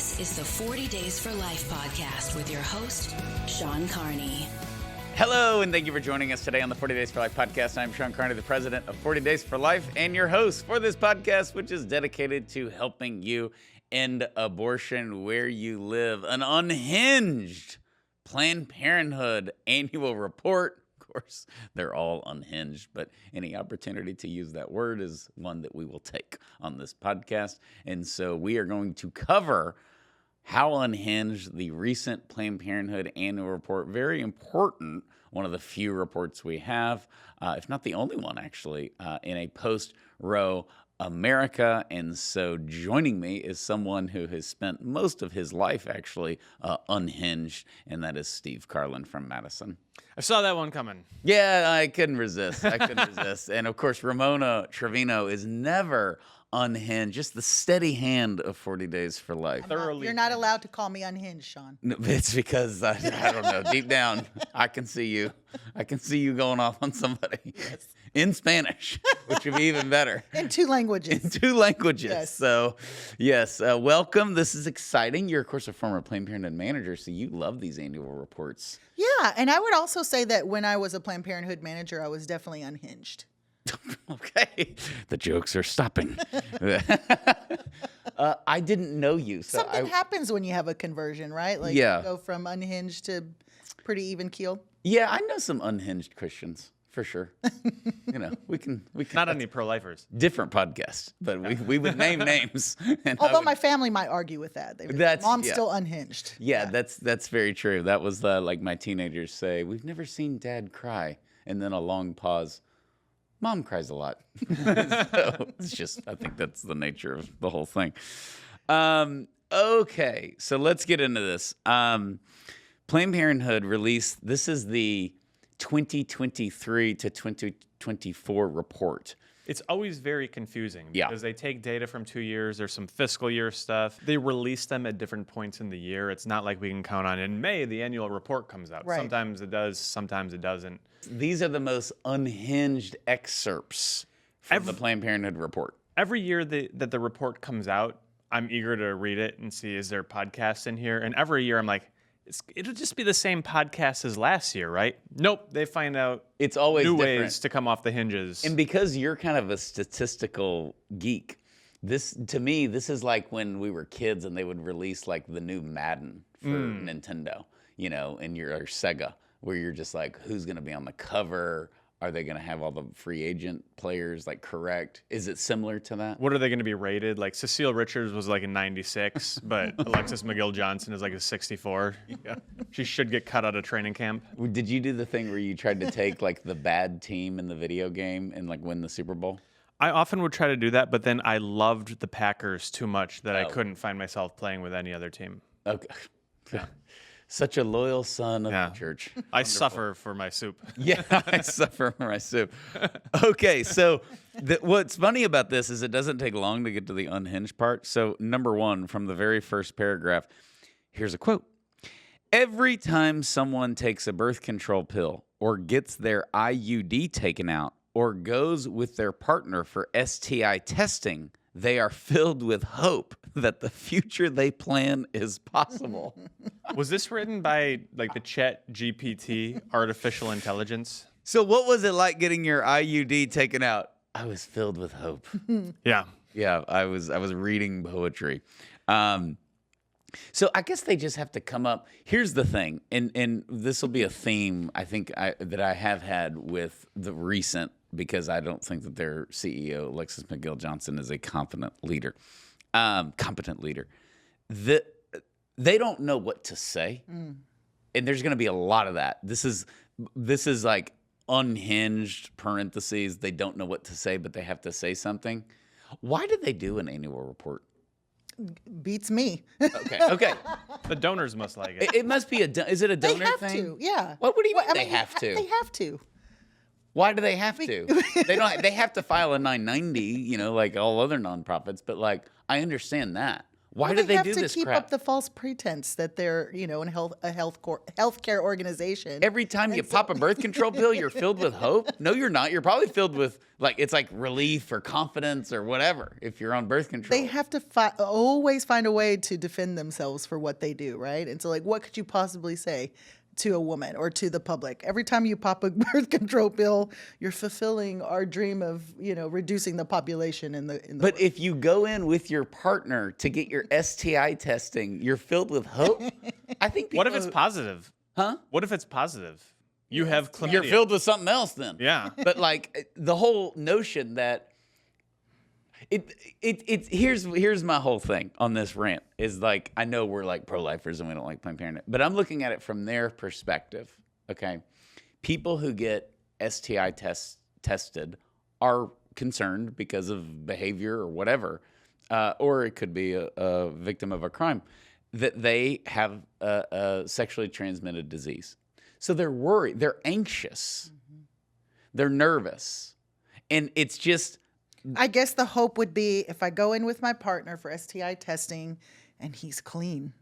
This is the 40 Days for Life podcast with your host, Sean Carney. Hello, and thank you for joining us today on the 40 Days for Life podcast. I'm Sean Carney, the president of 40 Days for Life, and your host for this podcast, which is dedicated to helping you end abortion where you live. An unhinged Planned Parenthood annual report. Of course, they're all unhinged, but any opportunity to use that word is one that we will take on this podcast. And so we are going to cover how unhinged the recent Planned Parenthood annual report, very important, one of the few reports we have, if not the only one actually, in a post-Roe America. And so joining me is someone who has spent most of his life actually unhinged, and that is Steve Carlin from Madison. I saw that one coming. Yeah, I couldn't resist. And of course, Ramona Trevino is never unhinged, just the steady hand of 40 Days for Life. You're not allowed to call me unhinged, Sean. No, it's because, I don't know, deep down, I can see you. I can see you going off on somebody. Yes. In Spanish, which would be even better. In two languages. In two languages. Yes. So, yes, welcome. This is exciting. You're, of course, a former Planned Parenthood manager, so you love these annual reports. Yeah, and I would also say that when I was a Planned Parenthood manager, I was definitely unhinged. Okay. The jokes are stopping. I didn't know you. So Something happens when you have a conversion, right? Like Yeah. you go from unhinged to pretty even keel. Yeah, I know some unhinged Christians. For sure. We can Not any pro-lifers. different podcasts, but we would name names. And Although my family might argue with that. Mom's yeah. still unhinged. Yeah, that's very true. That was like my teenagers say, we've never seen Dad cry. And then a long pause. Mom cries a lot. So it's just, I think that's the nature of the whole thing. Okay, so let's get into this. Planned Parenthood released, this is the 2023 to 2024 report. It's always very confusing Yeah. because they take data from 2 years. There's some fiscal year stuff. They release them at different points in the year. It's not like we can count on in May, the annual report comes out. Right. Sometimes it does, sometimes it doesn't. These are the most unhinged excerpts from the Planned Parenthood report. Every year that the report comes out, I'm eager to read it and see, is there podcasts in here? And every year I'm like, it'll just be the same podcast as last year, right? Nope. They find out It's always new different. ways to come off the hinges. And because you're kind of a statistical geek, to me, this is like when we were kids and they would release like the new Madden for Nintendo, and or Sega, where you're just like, who's going to be on the cover? Are they going to have all the free agent players correct? Is it similar to that? What are they going to be rated? Like Cecile Richards was like a 96, but Alexis McGill-Johnson is like a 64. Yeah. She should get cut out of training camp. Did you do the thing where you tried to take the bad team in the video game and win the Super Bowl? I often would try to do that, but then I loved the Packers too much that I couldn't find myself playing with any other team. Okay. Such a loyal son of the church. I suffer for my soup. Yeah, I suffer from my soup. Okay, so what's funny about this is it doesn't take long to get to the unhinged part. So number one, from the very first paragraph, here's a quote. Every time someone takes a birth control pill or gets their IUD taken out or goes with their partner for STI testing, they are filled with hope that the future they plan is possible. Was this written by the Chat GPT artificial intelligence? So what was it like getting your IUD taken out? I was filled with hope. Yeah. Yeah, I was reading poetry. So I guess they just have to come up. Here's the thing, and this will be a theme I think that I have had with the recent, because I don't think that their CEO, Alexis McGill-Johnson, is a competent leader. They don't know what to say, and there's going to be a lot of that. This is like unhinged parentheses. They don't know what to say, but they have to say something. Why did they do an annual report? Beats me. Okay. The donors must like it. It must be is it a donor They have thing? to, yeah. What do you mean they have to? They have to. Why do they have to? They don't. They have to file a 990, like all other nonprofits. But I understand that. Why do they do this They have to keep crap? up the false pretense that they're, in a healthcare organization. Every time you pop a birth control pill, you're filled with hope? No, you're not. You're probably filled with, it's like relief or confidence or whatever if you're on birth control. They have to always find a way to defend themselves for what they do, right? And so, what could you possibly say to a woman or to the public? Every time you pop a birth control pill, you're fulfilling our dream of, reducing the population in the But world. if you go in with your partner to get your STI testing, you're filled with hope? I think people... What if it's positive? Huh? What if it's positive? You have chlamydia. You're filled with something else then. Yeah. But the whole notion that here's my whole thing on this rant is I know we're pro-lifers and we don't like Planned Parenthood, but I'm looking at it from their perspective. Okay. People who get STI tested are concerned because of behavior or whatever, or it could be a victim of a crime, that they have a sexually transmitted disease. So they're worried, they're anxious, they're nervous. And it's just... I guess the hope would be if I go in with my partner for STI testing and he's clean,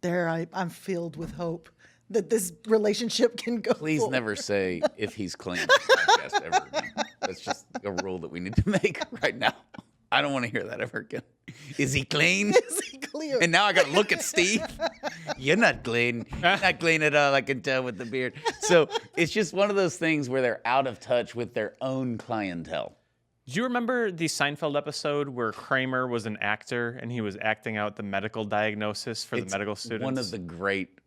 I'm filled with hope that this relationship can go Please forward. never say if he's clean on the podcast ever again. That's just a rule that we need to make right now. I don't want to hear that ever again. Is he clean? Is he clear? And now I got to look at Steve. You're not clean. You're not clean at all. I can tell with the beard. So it's just one of those things where they're out of touch with their own clientele. Do you remember the Seinfeld episode where Kramer was an actor and he was acting out the medical diagnosis for the medical students? One of the great,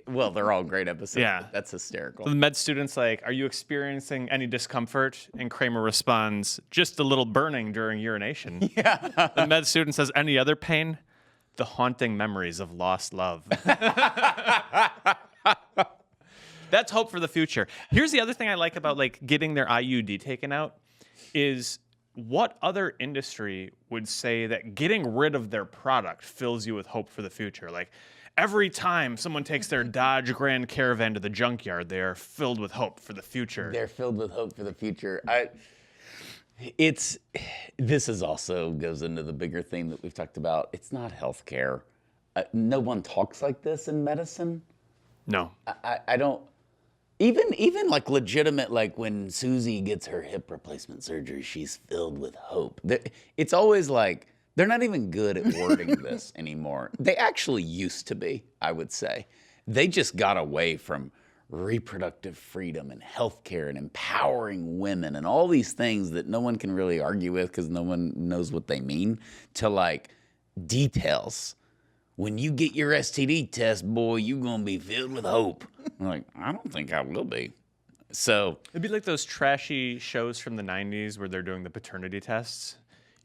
they're all great episodes. Yeah. But that's hysterical. So the med student's like, are you experiencing any discomfort? And Kramer responds, just a little burning during urination. Yeah. The med student says, any other pain? The haunting memories of lost love. That's hope for the future. Here's the other thing I like about getting their IUD taken out is what other industry would say that getting rid of their product fills you with hope for the future? Every time someone takes their Dodge Grand Caravan to the junkyard, they are filled with hope for the future. They're filled with hope for the future. This is also goes into the bigger theme that we've talked about. It's not healthcare. No one talks like this in medicine. No. I don't. Even legitimate, when Susie gets her hip replacement surgery, she's filled with hope. It's always they're not even good at wording this anymore. They actually used to be, I would say. They just got away from reproductive freedom and healthcare and empowering women and all these things that no one can really argue with because no one knows what they mean, to details. When you get your STD test, boy, you're going to be filled with hope. I'm I don't think I will be. So It'd be like those trashy shows from the 90s where they're doing the paternity tests.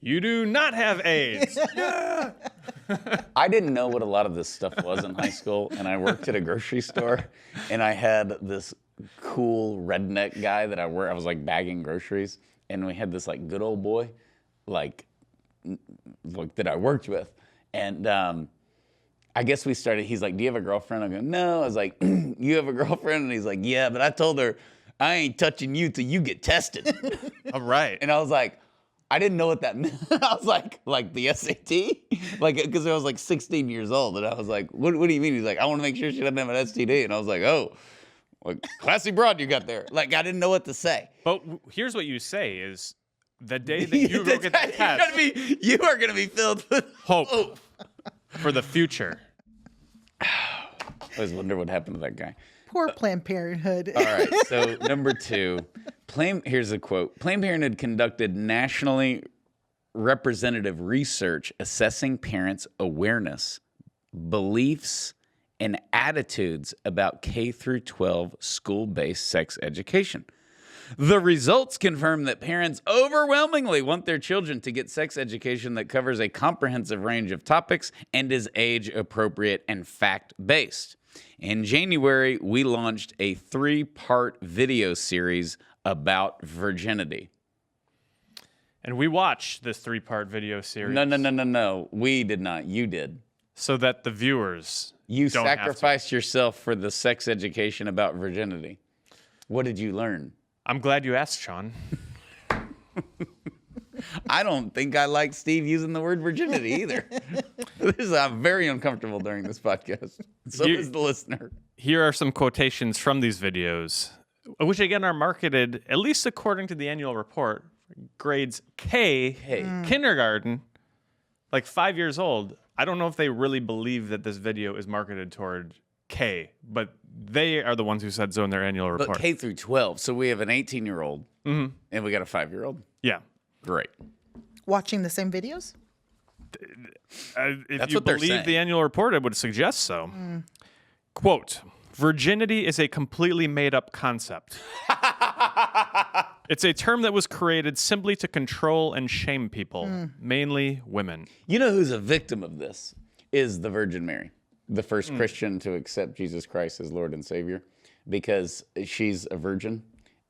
You do not have AIDS. Yeah. I didn't know what a lot of this stuff was in high school, and I worked at a grocery store, and I had this cool redneck guy that I was bagging groceries, and we had this good old boy, that I worked with, and I guess we started, he's like, do you have a girlfriend? I go, no. I was like, you have a girlfriend? And he's like, yeah, but I told her, I ain't touching you till you get tested. All right. And I was like, I didn't know what that meant. I was like the SAT? Because I was 16 years old. And I was like, what do you mean? He's like, I want to make sure she doesn't have an STD. And I was like, oh, classy broad you got there. I didn't know what to say. But here's what you say is the day that you go get the test. You are going to be filled with hope for the future. I always wonder what happened to that guy. Poor Planned Parenthood. All right, so number 2, here's a quote. Planned Parenthood conducted nationally representative research assessing parents' awareness, beliefs, and attitudes about K through 12 school-based sex education. The results confirm that parents overwhelmingly want their children to get sex education that covers a comprehensive range of topics and is age-appropriate and fact-based. In January, we launched a 3-part video series about virginity. And we watched this 3-part video series. No. We did not. You did. So that the viewers You don't have to. sacrificed yourself for the sex education about virginity. What did you learn? I'm glad you asked, Sean. I don't think I like Steve using the word virginity either. I'm very uncomfortable during this podcast. So is the listener. Here are some quotations from these videos, which again are marketed, at least according to the annual report, grades K. Kindergarten, like 5 years old. I don't know if they really believe that this video is marketed toward K, but they are the ones who said so in their annual report. But K through 12. So we have an 18-year-old and we got a 5-year-old. Yeah. Great. Watching the same videos? If That's you what they're believe saying. the annual report, it would suggest so. Quote, virginity is a completely made-up concept. It's a term that was created simply to control and shame people, mainly women. You know who's a victim of this is the Virgin Mary, the first Christian to accept Jesus Christ as Lord and Savior, because she's a virgin.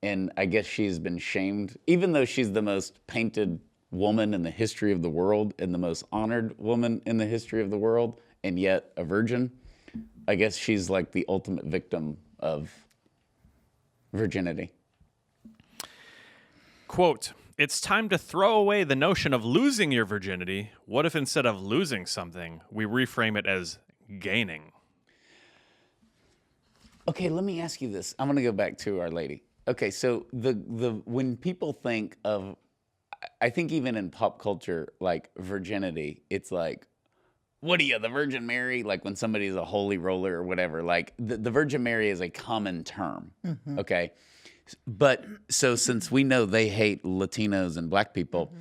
And I guess she's been shamed, even though she's the most painted woman in the history of the world and the most honored woman in the history of the world, and yet a virgin. I guess she's like the ultimate victim of virginity. Quote, it's time to throw away the notion of losing your virginity. What if instead of losing something, we reframe it as gaining? Okay, let me ask you this. I'm going to go back to Our Lady. Okay, so the when people think of, I think even in pop culture, like virginity, it's like, what are you, the Virgin Mary? Like when somebody's a holy roller or whatever. Like the Virgin Mary is a common term, okay? But so since we know they hate Latinos and black people,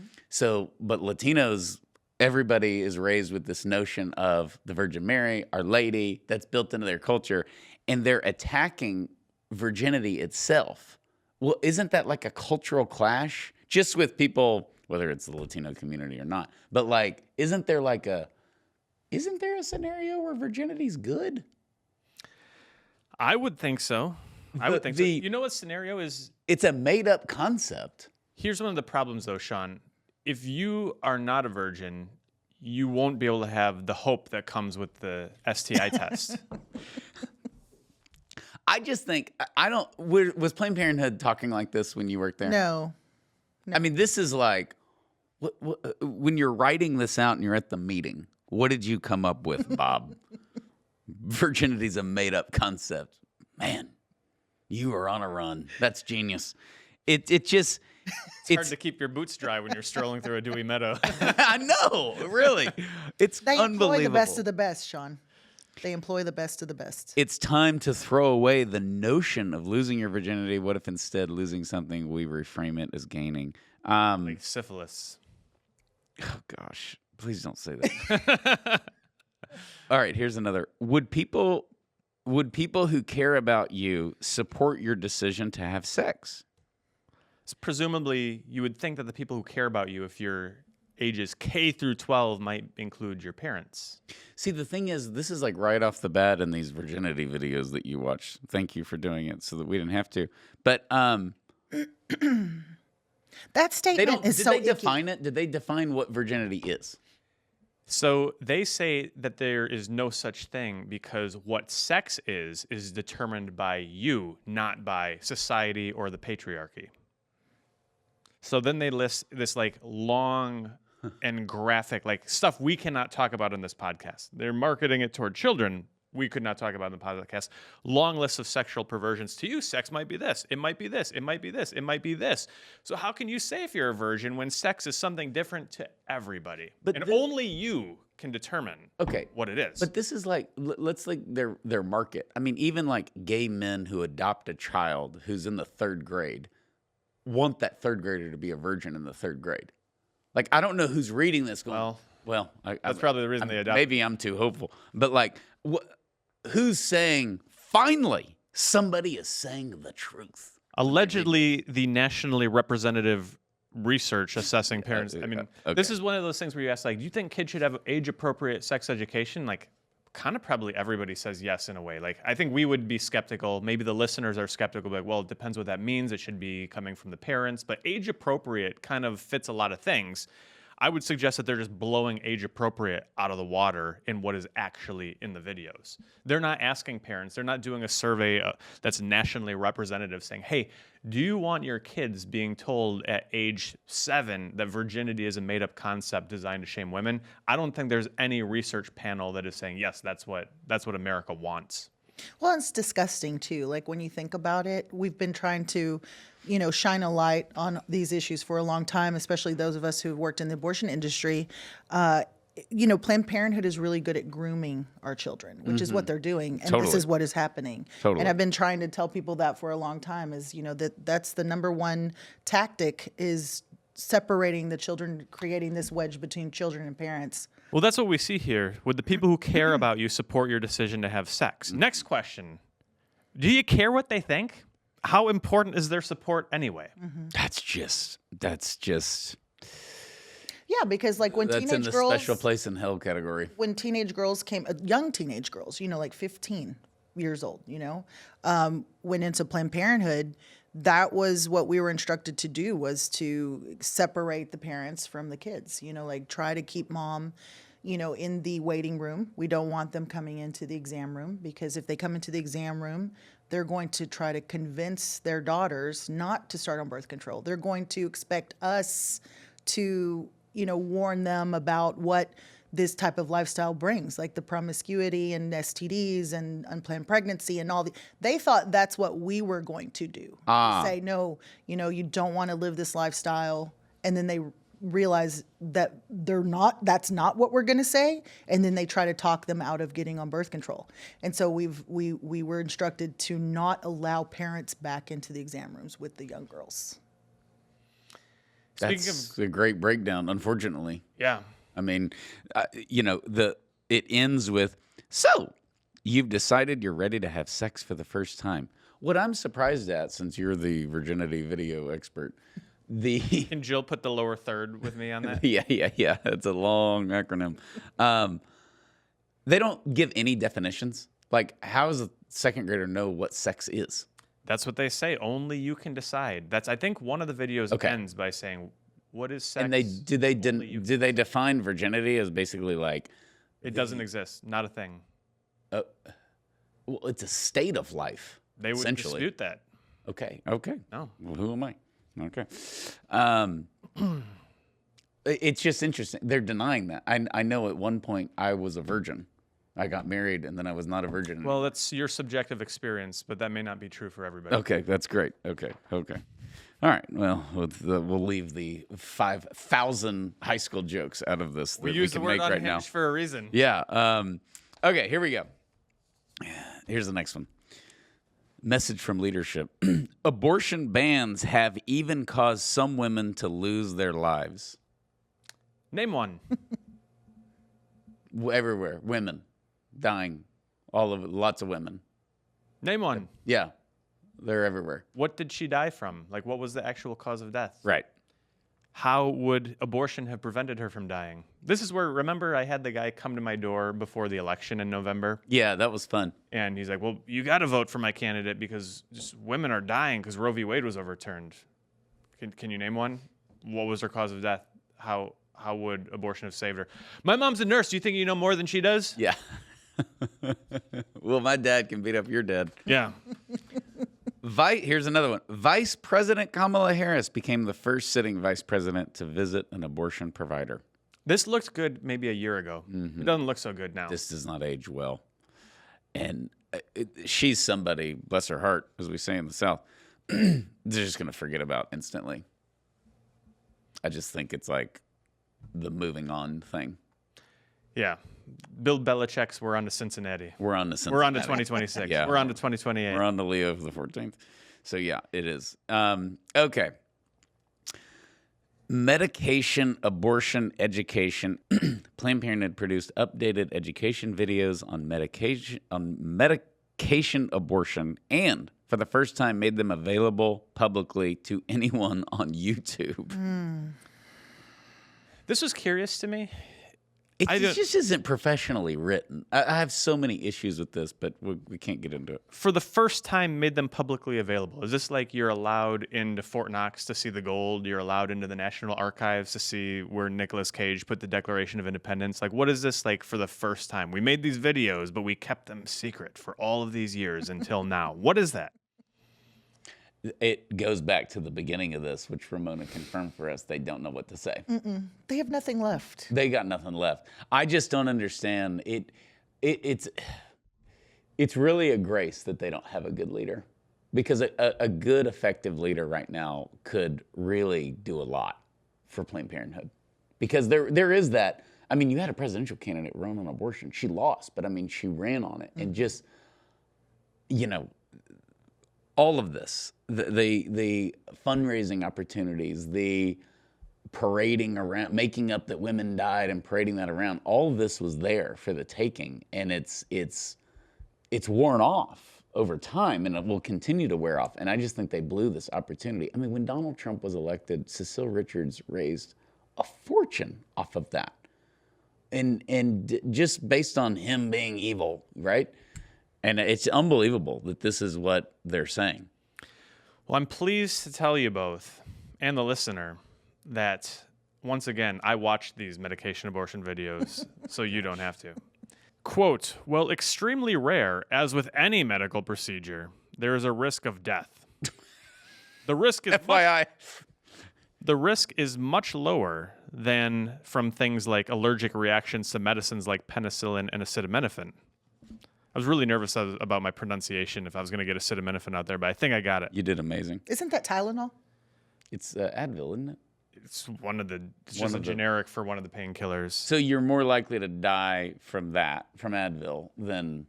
but Latinos, everybody is raised with this notion of the Virgin Mary, Our Lady, that's built into their culture, and they're attacking virginity itself. Well, isn't that like a cultural clash? Just with people, whether it's the Latino community or not, but like, isn't there a scenario where virginity's good? I would think so. I would think so. You know what scenario is? It's a made-up concept. Here's one of the problems, though, Sean. If you are not a virgin, you won't be able to have the hope that comes with the STI test. I just think, was Planned Parenthood talking like this when you worked there? No. I mean, this is like, when you're writing this out and you're at the meeting, what did you come up with, Bob? Virginity's a made-up concept. Man, you are on a run. That's genius. It's Hard to keep your boots dry when you're strolling through a dewy meadow. I know, really. It's They unbelievable. employ the best of the best, Sean. They employ the best of the best. It's time to throw away the notion of losing your virginity. What if instead losing something, we reframe it as gaining? Like syphilis. Oh, gosh. Please don't say that. All right, here's another. Would people who care about you support your decision to have sex? Presumably, you would think that the people who care about you, if your ages K through 12, might include your parents. See, the thing is, this is like right off the bat in these virginity videos that you watch. Thank you for doing it so that we didn't have to. But that statement is did so they icky. define it? Did they define what virginity is? So they say that there is no such thing because what sex is determined by you, not by society or the patriarchy. So then they list this like long and graphic, like stuff we cannot talk about in this podcast. They're marketing it toward children. We could not talk about in the podcast. Long list of sexual perversions. To you, sex might be this. It might be this. It might be this. It might be this. So how can you say if you're a virgin when sex is something different to everybody? But only you can determine what it is. But this is like, let's like their market. I mean, even like gay men who adopt a child who's in the 3rd grade want that 3rd grader to be a virgin in the 3rd grade. Like, I don't know who's reading this going, well, that's probably the reason they adopt. Maybe I'm too hopeful. But like, who's saying, finally, somebody is saying the truth? Allegedly, the nationally representative research assessing parents. I mean, this is one of those things where you ask, like, do you think kids should have age-appropriate sex education? Like, kind of probably everybody says yes in a way. Like, I think we would be skeptical. Maybe the listeners are skeptical. Like, well, it depends what that means. It should be coming from the parents. But age-appropriate kind of fits a lot of things. I would suggest that they're just blowing age appropriate out of the water in what is actually in the videos. They're not asking parents. They're not doing a survey that's nationally representative saying, hey, do you want your kids being told at age 7 that virginity is a made-up concept designed to shame women? I don't think there's any research panel that is saying, yes, that's what America wants. Well, it's disgusting too. Like when you think about it, we've been trying to, shine a light on these issues for a long time, especially those of us who've worked in the abortion industry. Planned Parenthood is really good at grooming our children, which is what they're doing. And this is what is happening. Totally. And I've been trying to tell people that for a long time is, that's the number one tactic is separating the children, creating this wedge between children and parents. Well, that's what we see here. Would the people who care about you support your decision to have sex? Next question. Do you care what they think? How important is their support anyway? That's just. Yeah, because like when That's teenage in the girls, special place in hell category. when teenage girls came, young teenage girls, like 15 years old, went into Planned Parenthood, that was what we were instructed to do, was to separate the parents from the kids, like try to keep mom, in the waiting room. We don't want them coming into the exam room, because if they come into the exam room, they're going to try to convince their daughters not to start on birth control. They're going to expect us to, warn them about what this type of lifestyle brings, like the promiscuity and STDs and unplanned pregnancy and all they thought that's what we were going to do. Say, no, you don't want to live this lifestyle. And then they realize that that's not what we're going to say. And then they try to talk them out of getting on birth control. And so we were instructed to not allow parents back into the exam rooms with the young girls. That's a great breakdown, unfortunately. Yeah. I mean, it ends with, so you've decided you're ready to have sex for the first time. What I'm surprised at, since you're the virginity video expert, Can Jill put the lower third with me on that? yeah. It's a long acronym. They don't give any definitions. Like, how does a second grader know what sex is? That's what they say. Only you can decide. I think one of the videos ends by saying, what is sex? And do they define virginity as basically like it doesn't exist, not a thing. Well, it's a state of life. They would dispute that. Okay. No. Well, who am I? Okay. It's just interesting. They're denying that. I know at one point I was a virgin. I got married and then I was not a virgin. Well, that's your subjective experience, but that may not be true for everybody. Okay, that's great. Okay. All right. Well, we'll leave the 5,000 high school jokes out of this. We use the word unhinged for a reason. Yeah. Okay, here we go. Here's the next one. Message from leadership. Abortion bans have even caused some women to lose their lives. Name one. Everywhere. Women dying. Lots of women. Name one. Yeah. They're everywhere. What did she die from? Like, what was the actual cause of death? Right. How would abortion have prevented her from dying? This is where, remember, I had the guy come to my door before the election in November? Yeah, that was fun. And he's like, well, you got to vote for my candidate because just women are dying because Roe v. Wade was overturned. Can you name one? What was her cause of death? How would abortion have saved her? My mom's a nurse. Do you think you know more than she does? Yeah. Well, my dad can beat up your dad. Yeah. Here's another one. Vice President Kamala Harris became the first sitting vice president to visit an abortion provider. This looked good maybe a year ago. Mm-hmm. It doesn't look so good now. This does not age well. And she's somebody, bless her heart, as we say in the South, they're just going to forget about instantly. I just think it's like the moving on thing. Yeah. Bill Belichick's We're on to Cincinnati. We're on to 2026. Yeah. We're on to 2028. We're on to Leo the 14th. So, yeah, it is. Okay. Medication, abortion, education. Planned Parenthood produced updated education videos on medication abortion and, for the first time, made them available publicly to anyone on YouTube. This was curious to me. It just isn't professionally written. I have so many issues with this, but we can't get into it. For the first time, made them publicly available. Is this like you're allowed into Fort Knox to see the gold? You're allowed into the National Archives to see where Nicolas Cage put the Declaration of Independence? Like, what is this like for the first time? We made these videos, but we kept them secret for all of these years until now. What is that? It goes back to the beginning of this, which Ramona confirmed for us. They don't know what to say. They have nothing left. They got nothing left. I just don't understand. It's really a grace that they don't have a good leader, because a good, effective leader right now could really do a lot for Planned Parenthood, because there is that. I mean, you had a presidential candidate run on abortion. She lost, but I mean, she ran on it, and just, you know, all of this, the fundraising opportunities, the parading around, making up that women died and parading that around, all of this was there for the taking, and it's worn off over time, and it will continue to wear off. And I just think they blew this opportunity. I mean, when Donald Trump was elected, Cecile Richards raised a fortune off of that, and just based on him being evil, right? And it's unbelievable that this is what they're saying. Well, I'm pleased to tell you both and the listener that, once again, I watched these medication abortion videos, so you don't have to. Quote, "Well, extremely rare, as with any medical procedure, there is a risk of death. The risk is FYI. The risk is much lower than from things like allergic reactions to medicines like penicillin and acetaminophen." I was really nervous about my pronunciation if I was going to get acetaminophen out there, but I think I got it. You did amazing. Isn't that Tylenol? It's Advil, isn't it? It's just a generic for one of the painkillers. So you're more likely to die from Advil, than...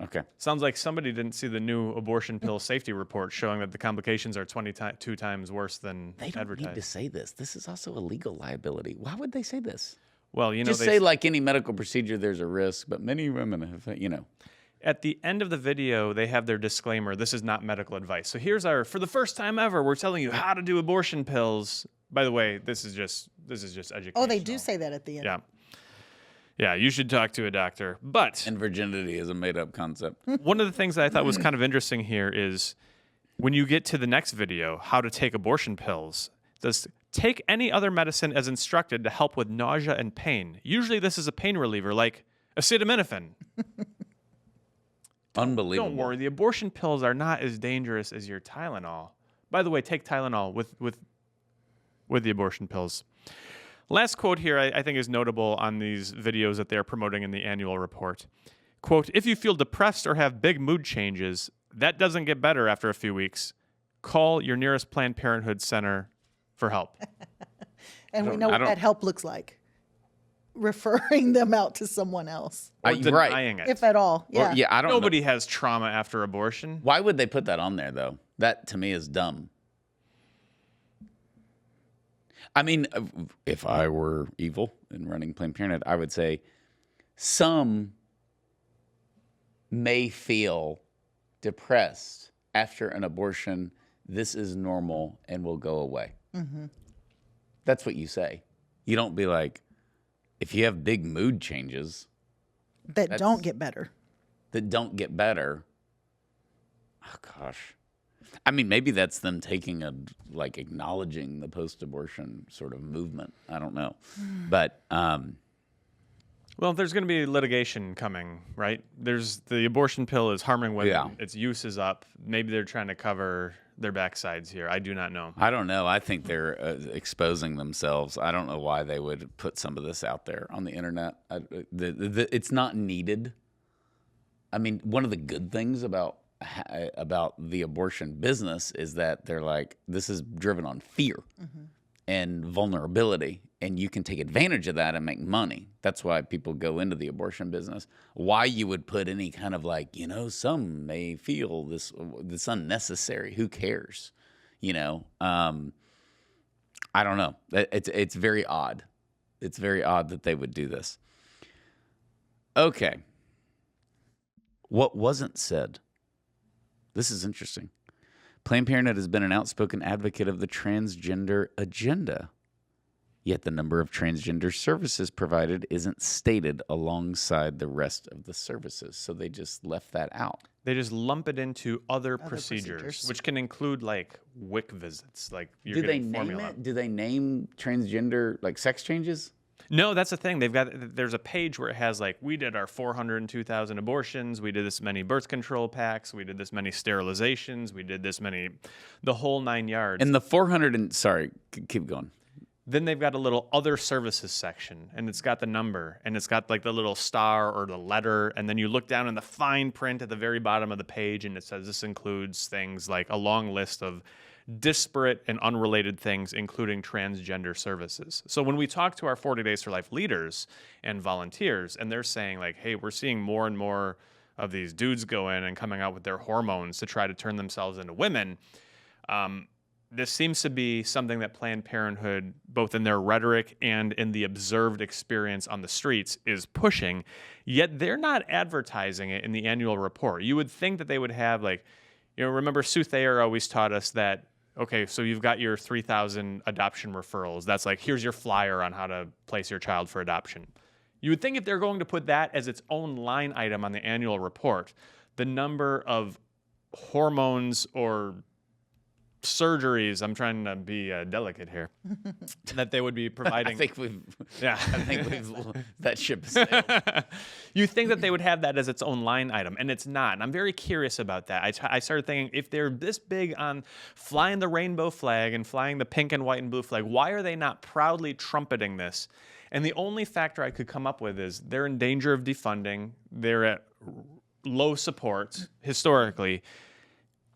Okay. Sounds like somebody didn't see the new abortion pill safety report showing that the complications are 22 times worse than They don't advertised. need to say this. This is also a legal liability. Why would they say this? Well, you know, Just say like any medical procedure, there's a risk, but many women have, you know. At the end of the video, they have their disclaimer, this is not medical advice. So here's for the first time ever, we're telling you how to do abortion pills. By the way, this is just educational. Oh, they do say that at the end. Yeah. Yeah, you should talk to a doctor. But And virginity is a made-up concept. one of the things that I thought was kind of interesting here is when you get to the next video, how to take abortion pills, it says, take any other medicine as instructed to help with nausea and pain. Usually this is a pain reliever like acetaminophen. Unbelievable. Don't worry, the abortion pills are not as dangerous as your Tylenol. By the way, take Tylenol with the abortion pills. Last quote here I think is notable on these videos that they're promoting in the annual report. Quote, "If you feel depressed or have big mood changes, that doesn't get better after a few weeks. Call your nearest Planned Parenthood center for help." And we know what that help looks like. Referring them out to someone else. Or Right. denying it. If at all. Yeah. Or, yeah, I don't know. Nobody has trauma after abortion. Why would they put that on there, though? That, to me, is dumb. I mean, if I were evil and running Planned Parenthood, I would say some may feel depressed after an abortion. This is normal and will go away. Mm-hmm. That's what you say. You don't be like, if you have big mood changes That don't get better. that don't get better. Oh, gosh. I mean, maybe that's them taking acknowledging the post-abortion sort of movement. I don't know. But, Well, there's going to be litigation coming, right? The abortion pill is harming women. Yeah. Its use is up. Maybe they're trying to cover their backsides here. I do not know. I don't know. I think they're exposing themselves. I don't know why they would put some of this out there on the internet. It's not needed. I mean, one of the good things about the abortion business is that they're like, this is driven on fear and vulnerability, and you can take advantage of that and make money. That's why people go into the abortion business. Why you would put any kind of some may feel this unnecessary. Who cares? I don't know. It's very odd. It's very odd that they would do this. Okay. What wasn't said? This is interesting. Planned Parenthood has been an outspoken advocate of the transgender agenda. Yet the number of transgender services provided isn't stated alongside the rest of the services. So they just left that out. They just lump it into other procedures, which can include like WIC visits. Like you're getting formula. Do they name transgender like sex changes? No, that's the thing. There's a page where it has like, we did our 402,000 abortions, we did this many birth control packs, we did this many sterilizations, we did this many, the whole 9 yards. And the 400 and sorry, keep going. Then they've got a little other services section, and it's got the number, and it's got like the little star or the letter, and then you look down in the fine print at the very bottom of the page, and it says this includes things like a long list of disparate and unrelated things, including transgender services. So when we talk to our 40 Days for Life leaders and volunteers, and they're saying like, hey, we're seeing more and more of these dudes go in and coming out with their hormones to try to turn themselves into women, this seems to be something that Planned Parenthood, both in their rhetoric and in the observed experience on the streets, is pushing, yet they're not advertising it in the annual report. You would think that they would have like, remember Sue Thayer always taught us that, okay, so you've got your 3,000 adoption referrals. That's like, here's your flyer on how to place your child for adoption. You would think if they're going to put that as its own line item on the annual report, the number of hormones or surgeries, I'm trying to be delicate here, that they would be providing. I think we've that ship has sailed. You think that they would have that as its own line item, and it's not. And I'm very curious about that. I started thinking, if they're this big on flying the rainbow flag and flying the pink and white and blue flag, why are they not proudly trumpeting this? And the only factor I could come up with is they're in danger of defunding. They're at low support historically.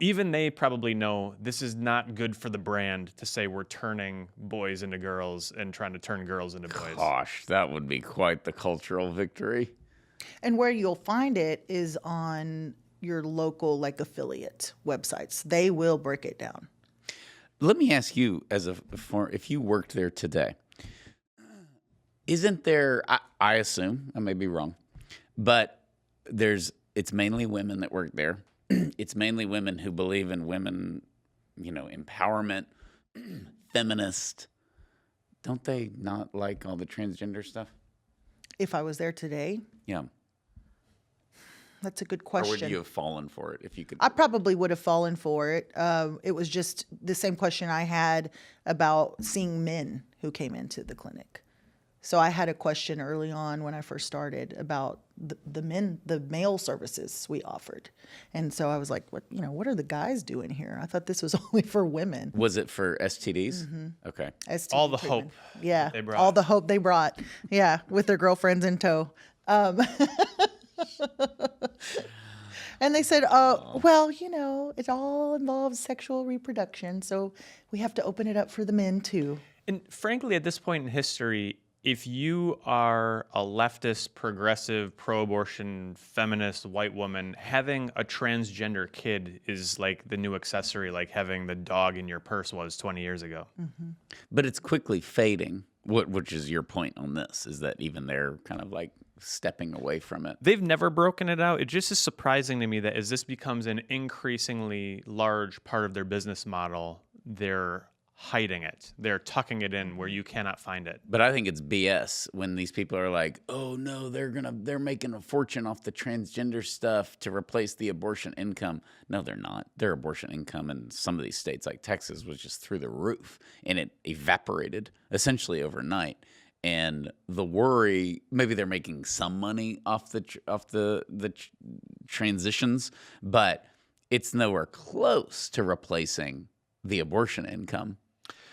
Even they probably know this is not good for the brand to say we're turning boys into girls and trying to turn girls into boys. Gosh, that would be quite the cultural victory. And where you'll find it is on your local like affiliate websites. They will break it down. Let me ask you, if you worked there today, isn't there? I assume I may be wrong, but it's mainly women that work there. It's mainly women who believe in women, empowerment, feminist. Don't they not like all the transgender stuff? If I was there today, Yeah. that's a good Or question. would you have fallen for it if you could? I probably would have fallen for it. It was just the same question I had about seeing men who came into the clinic. So I had a question early on when I first started about the male services we offered. And so I was like, what are the guys doing here? I thought this was only for women. Was it for STDs? Mm-hmm. Okay. STD All the treatment. hope Yeah. they brought. All the hope they brought. Yeah. With their girlfriends in tow. And they said, well, it all involves sexual reproduction. So we have to open it up for the men too. And frankly, at this point in history, if you are a leftist, progressive, pro-abortion, feminist white woman, having a transgender kid is like the new accessory, like having the dog in your purse was 20 years ago. Mm-hmm. But it's quickly fading. Which is your point on this? Is that even they're kind of like stepping away from it? They've never broken it out. It just is surprising to me that as this becomes an increasingly large part of their business model, they're hiding it. They're tucking it in where you cannot find it. But I think it's BS when these people are like, "Oh no, they're making a fortune off the transgender stuff to replace the abortion income." No, they're not. Their abortion income in some of these states like Texas was just through the roof, and it evaporated essentially overnight. And the worry, maybe they're making some money off the transitions, but it's nowhere close to replacing the abortion income.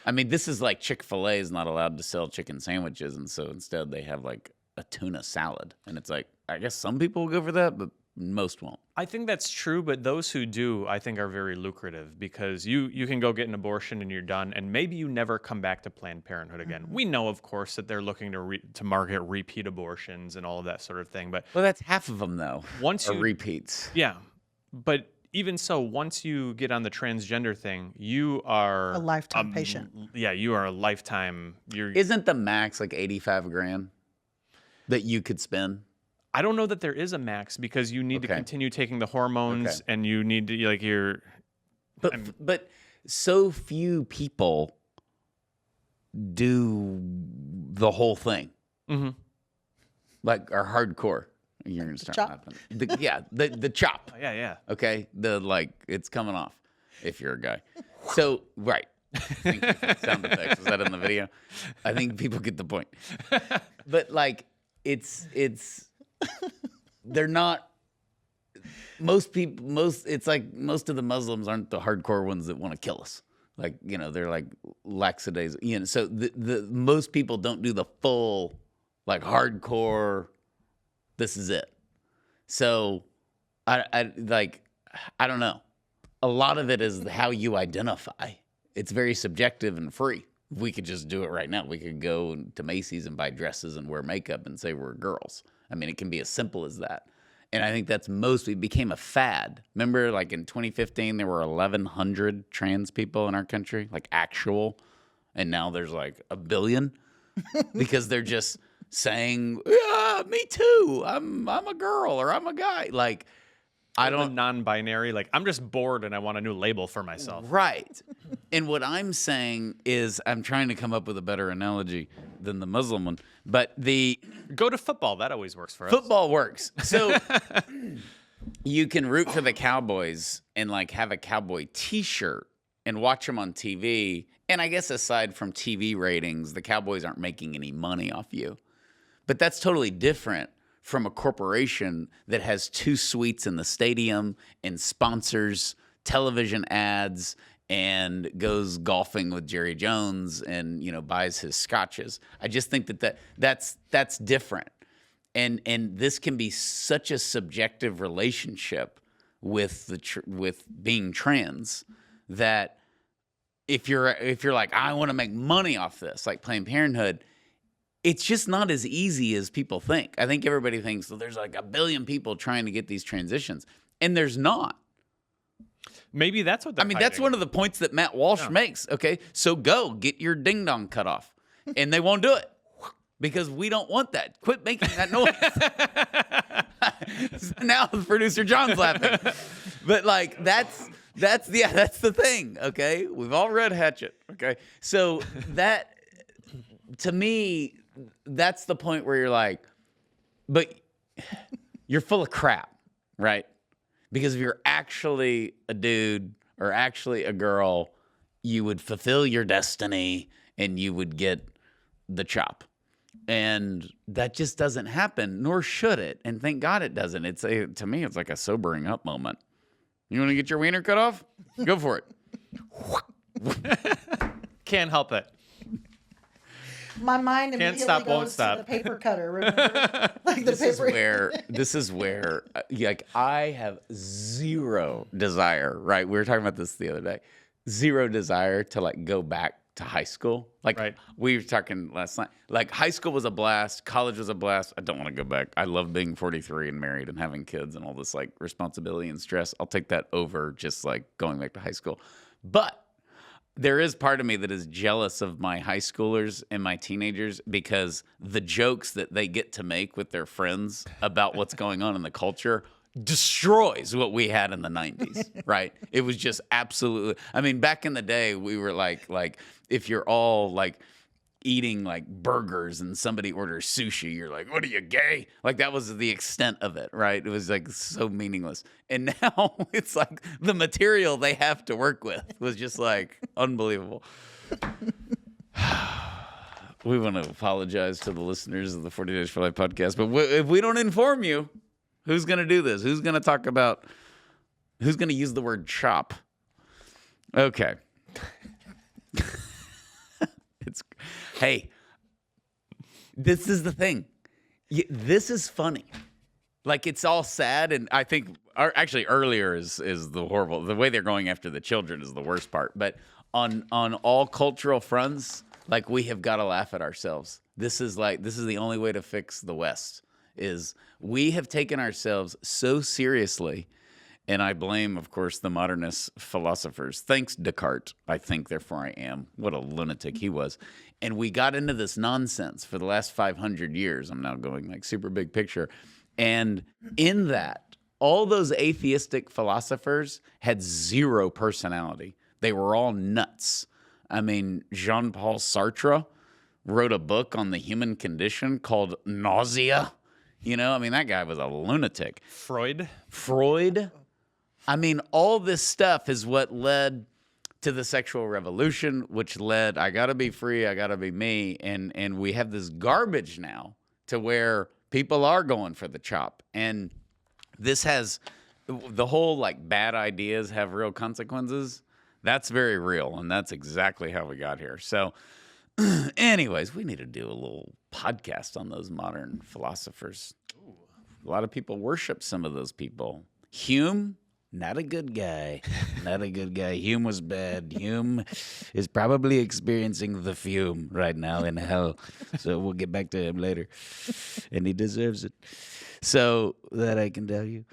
I mean, this is like Chick-fil-A is not allowed to sell chicken sandwiches, and so instead they have like a tuna salad. And it's like, I guess some people will go for that, but most won't. I think that's true, but those who do, I think, are very lucrative because you can go get an abortion and you're done, and maybe you never come back to Planned Parenthood again. Mm-hmm. We know, of course, that they're looking to market repeat abortions and all of that sort of thing. But well, that's half of them, though, once are repeats. Yeah, but even so, once you get on the transgender thing, you are a lifetime patient. Yeah, you are a lifetime. Isn't the max like $85,000 that you could spend? I don't know that there is a max because you need to continue taking the hormones and you need to But so few people do the whole thing. Mm-hmm. Like are hardcore. You're gonna start chop. laughing. The chop. Yeah, yeah. Okay, it's coming off if you're a guy. So right. Thank you for the sound effects. Was that in the video? I think people get the point. But like, it's they're not. It's like most of the Muslims aren't the hardcore ones that want to kill us. Like, they're like lackadaisical. So the most people don't do the full like hardcore. This is it. So I don't know. A lot of it is how you identify. It's very subjective and free. If we could just do it right now, we could go to Macy's and buy dresses and wear makeup and say we're girls. I mean, it can be as simple as that. And I think that's it became a fad. Remember, like in 2015, there were 1,100 trans people in our country, like actual. And now there's like 1 billion because they're just saying, yeah, me too. I'm a girl or I'm a guy. Like, I don't non-binary. Like, I'm just bored and I want a new label for myself. Right. And what I'm saying is I'm trying to come up with a better analogy than the Muslim one. But go to football. That always works for us. Football works. So you can root for the Cowboys and like have a Cowboy T-shirt and watch them on TV. And I guess aside from TV ratings, the Cowboys aren't making any money off you. But that's totally different from a corporation that has 2 suites in the stadium and sponsors television ads and goes golfing with Jerry Jones and, buys his scotches. I just think that's different. And this can be such a subjective relationship with with being trans that if you're like, I want to make money off this, like Planned Parenthood, it's just not as easy as people think. I think everybody thinks there's like 1 billion people trying to get these transitions, and there's not. Maybe that's what they're that's one of the points that Matt Walsh makes. Okay, so go get your ding dong cut off, and they won't do it because we don't want that. Quit making that noise. Now the producer John's laughing, but like that's the thing. Okay, we've all read Hatchet. Okay, so that to me. That's the point where you're like, but you're full of crap, right? Because if you're actually a dude or actually a girl, you would fulfill your destiny and you would get the chop. And that just doesn't happen, nor should it. And thank God it doesn't. To me, it's like a sobering up moment. You want to get your wiener cut off? Go for it. Can't help it. My mind immediately stop, won't goes stop. to the paper cutter. Remember? Like the This is where like I have zero desire, right? We were talking about this the other day. Zero desire to like go back to high school. Like Right. we were talking last night. Like high school was a blast, college was a blast. I don't want to go back. I love being 43 and married and having kids and all this like responsibility and stress. I'll take that over just like going back to high school. But there is part of me that is jealous of my high schoolers and my teenagers because the jokes that they get to make with their friends about what's going on in the culture destroys what we had in the 90s, right? It was just absolutely, back in the day, we were like if you're all like eating like burgers and somebody orders sushi, you're like, what are you, gay? Like that was the extent of it, right? It was like so meaningless. And now it's like the material they have to work with was just like unbelievable. We want to apologize to the listeners of the 40 Days for Life podcast, but if we don't inform you, who's going to do this? Who's going to use the word chop? Okay. Hey, this is the thing. This is funny. Like it's all sad, and I think actually earlier is the horrible. The way they're going after the children is the worst part. But on all cultural fronts, like we have got to laugh at ourselves. This is the only way to fix the West. Is we have taken ourselves so seriously. And I blame, of course, the modernist philosophers. Thanks, Descartes. I think, therefore I am. What a lunatic he was. And we got into this nonsense for the last 500 years. I'm now going like super big picture. And in that, all those atheistic philosophers had zero personality. They were all nuts. I mean, Jean-Paul Sartre wrote a book on the human condition called Nausea. You know, I mean, that guy was a lunatic. Freud. I mean, all this stuff is what led to the sexual revolution, which led, I gotta be free, I gotta be me. And we have this garbage now to where people are going for the chop. And this has the whole like bad ideas have real consequences. That's very real. And that's exactly how we got here. So anyways, we need to do a little podcast on those modern philosophers. A lot of people worship some of those people. Hume, not a good guy. Not a good guy. Hume was bad. Hume is probably experiencing the fume right now in hell. So we'll get back to him later. And he deserves it. So that I can tell you.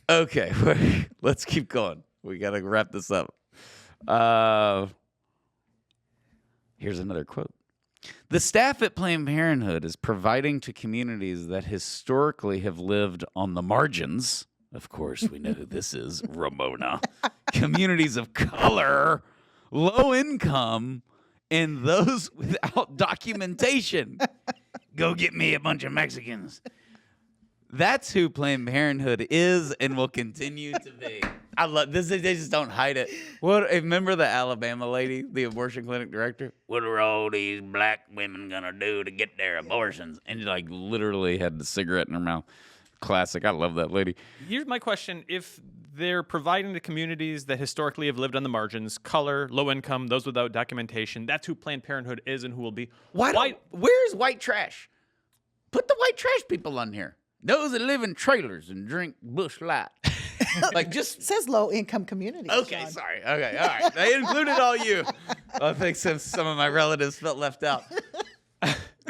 Okay, let's keep going. We got to wrap this up. Here's another quote. The staff at Planned Parenthood is providing to communities that historically have lived on the margins. Of course, we know who this is, Ramona. Communities of color, low income, and those without documentation. Go get me a bunch of Mexicans. That's who Planned Parenthood is and will continue to be. I love this. They just don't hide it. What? Remember the Alabama lady, the abortion clinic director? What are all these black women gonna do to get their abortions? And like literally had the cigarette in her mouth. Classic. I love that lady. Here's my question. If they're providing to communities that historically have lived on the margins, color, low income, those without documentation, that's who Planned Parenthood is and who will be. Where's white trash? Put the white trash people on here. Those that live in trailers and drink Busch Light. Like just It says low income community. okay, Sean. sorry. Okay, all right. They included all you. I think some of my relatives felt left out.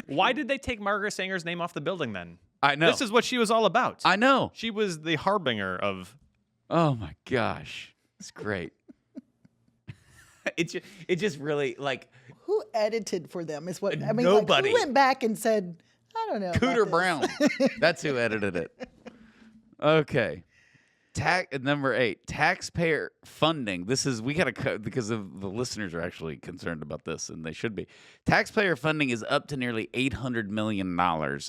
Why did they take Margaret Sanger's name off the building then? I know. This is what she was all about. I know. She was the harbinger of. Oh my gosh, it's great. it just really like Who edited for them is what I mean. Nobody. Like, who went back and said, I don't know. Cooter about this. Brown. That's who edited it. Okay. Number 8, taxpayer funding. This is, we got to cut because of the listeners are actually concerned about this, and they should be. Taxpayer funding is up to nearly $800 million,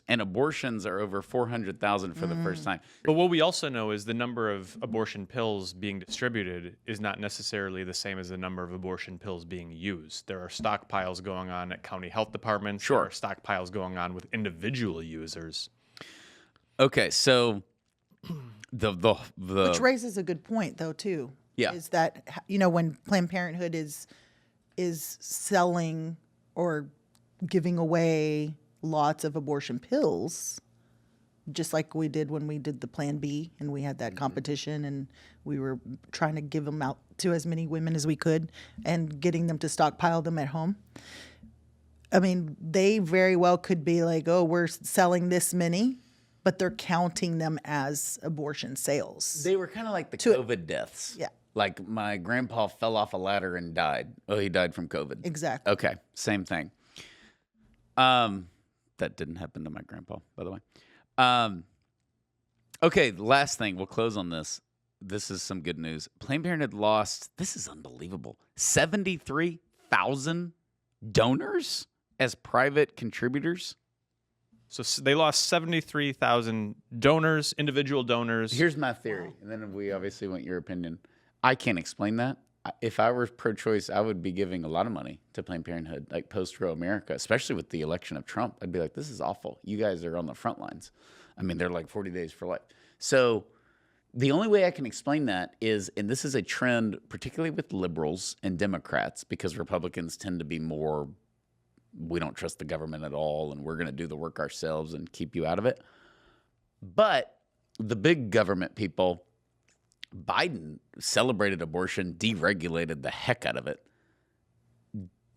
and abortions are over 400,000 for the first time. But what we also know is the number of abortion pills being distributed is not necessarily the same as the number of abortion pills being used. There are stockpiles going on at county health departments. Sure. There are stockpiles going on with individual users. Okay, so Which raises a good point, though, too. Yeah. Is that, when Planned Parenthood is selling or giving away lots of abortion pills, just like we did when we did the Plan B and we had that competition and we were trying to give them out to as many women as we could and getting them to stockpile them at home. I mean, they very well could be like, oh, we're selling this many, but they're counting them as abortion sales. They were kind of like the COVID deaths. Yeah. Like my grandpa fell off a ladder and died. Oh, he died from COVID. Exactly. Okay, same thing. That didn't happen to my grandpa, by the way. Okay, last thing. We'll close on this. This is some good news. Planned Parenthood lost, this is unbelievable, 73,000 donors as private contributors. So they lost 73,000 donors, individual donors. Here's my theory, and then we obviously want your opinion. I can't explain that. If I were pro-choice, I would be giving a lot of money to Planned Parenthood, like post-Roe America, especially with the election of Trump. I'd be like, this is awful. You guys are on the front lines. I mean, they're like 40 days for life. So the only way I can explain that is, and this is a trend, particularly with liberals and Democrats, because Republicans tend to be more, we don't trust the government at all, and we're going to do the work ourselves and keep you out of it. But the big government people, Biden celebrated abortion, deregulated the heck out of it.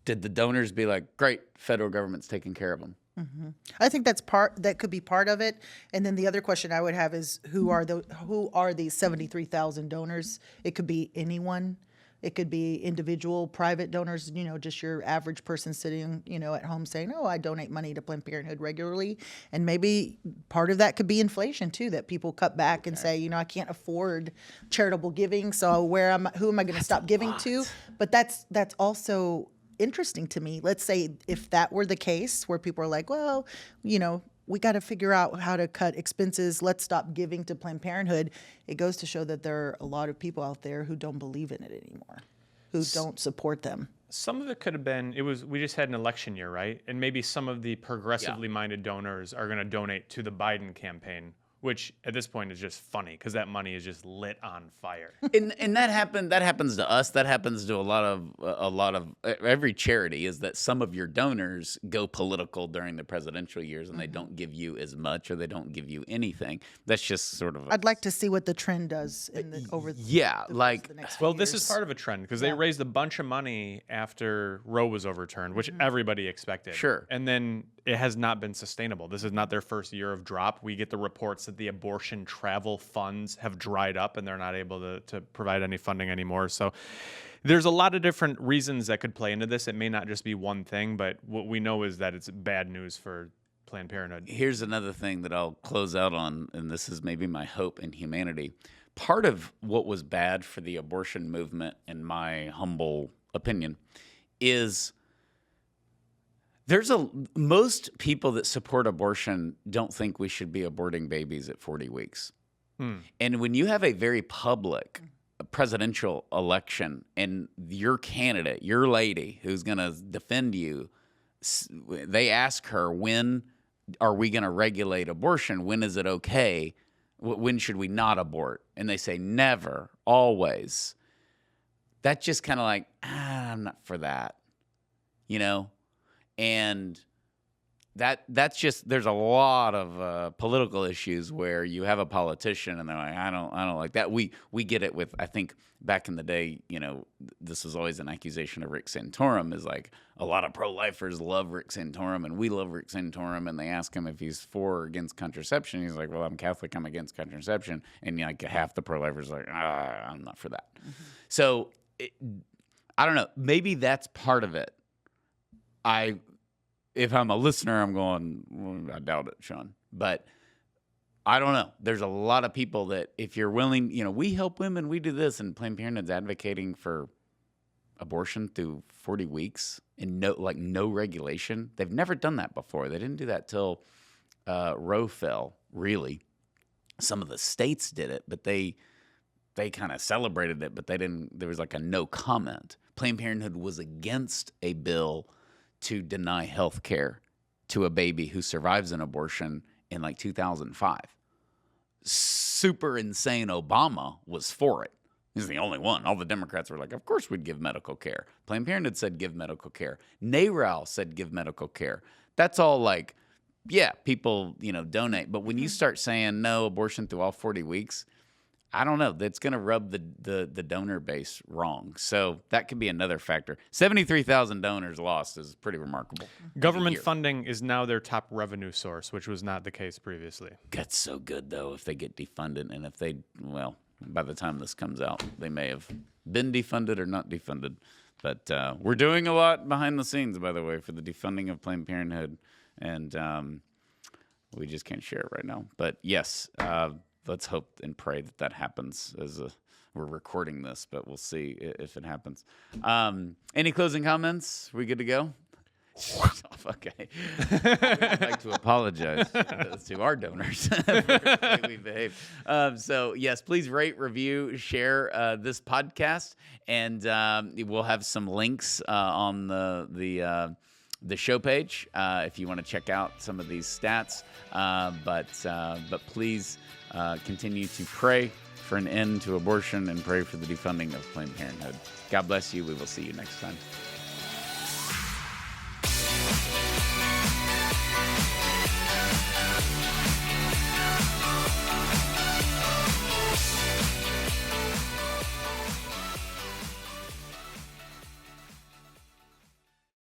Did the donors be like, great, federal government's taking care of them? Mm-hmm. I think that could be part of it. And then the other question I would have is who are these 73,000 donors? It could be anyone. It could be individual private donors, just your average person sitting, at home saying, oh, I donate money to Planned Parenthood regularly. And maybe part of that could be inflation too, that people cut back and say, I can't afford charitable giving. So who am I going to stop giving to? But that's also interesting to me. Let's say if that were the case where people are like, well, we got to figure out how to cut expenses. Let's stop giving to Planned Parenthood. It goes to show that there are a lot of people out there who don't believe in it anymore, who don't support them. Some of it could have been, we just had an election year, right? And maybe some of the progressively minded donors are going to donate to the Biden campaign, which at this point is just funny because that money is just lit on fire. And that happens to us. That happens to a lot of every charity, is that some of your donors go political during the presidential years and they don't give you as much, or they don't give you anything. That's just sort of I'd like to see what the trend does over the next few Well, this years. is part of a trend because they raised a bunch of money after Roe was overturned, which everybody expected. Sure. And then it has not been sustainable. This is not their first year of drop. We get the reports that the abortion travel funds have dried up and they're not able to provide any funding anymore. So there's a lot of different reasons that could play into this. It may not just be one thing, but what we know is that it's bad news for Planned Parenthood. Here's another thing that I'll close out on, and this is maybe my hope in humanity. Part of what was bad for the abortion movement, in my humble opinion, is most people that support abortion don't think we should be aborting babies at 40 weeks. And when you have a very public presidential election and your candidate, your lady who's going to defend you, they ask her, when are we going to regulate abortion? When is it okay? When should we not abort? And they say never, always. That's just kind of like, I'm not for that, And that's just, there's a lot of political issues where you have a politician and they're like, I don't like that. We get it with, I think back in the day, this was always an accusation of Rick Santorum, is like a lot of pro-lifers love Rick Santorum and we love Rick Santorum, and they ask him if he's for or against contraception. He's like, well, I'm Catholic, I'm against contraception. And like half the pro-lifers are like, I'm not for that. So I don't know, maybe that's part of it. If I'm a listener, I'm going, I doubt it, Sean. But I don't know. There's a lot of people that if you're willing, we help women, we do this, and Planned Parenthood's advocating for abortion through 40 weeks and no regulation. They've never done that before. They didn't do that till Roe fell, really. Some of the states did it, but they kind of celebrated it, but they didn't. There was like a no comment. Planned Parenthood was against a bill to deny health care to a baby who survives an abortion in like 2005. Super insane Obama was for it. He's the only one. All the Democrats were like, of course we'd give medical care. Planned Parenthood said give medical care. NARAL said give medical care. That's all like, yeah, people, donate. But when you start saying no abortion through all 40 weeks, I don't know. That's going to rub the donor base wrong. So that could be another factor. 73,000 donors lost is pretty remarkable. Government funding is now their top revenue source, which was not the case previously. That's so good, though, if they get defunded. And if they, by the time this comes out, they may have been defunded or not defunded. But we're doing a lot behind the scenes, by the way, for the defunding of Planned Parenthood. And we just can't share it right now. But yes, let's hope and pray that happens we're recording this, but we'll see if it happens. Any closing comments? We good to go? Okay. I'd like to apologize to our donors for the way we behave. So, yes, please rate, review, share this podcast, and we'll have some links on the show page if you want to check out some of these stats. But please continue to pray for an end to abortion and pray for the defunding of Planned Parenthood. God bless you. We will see you next time.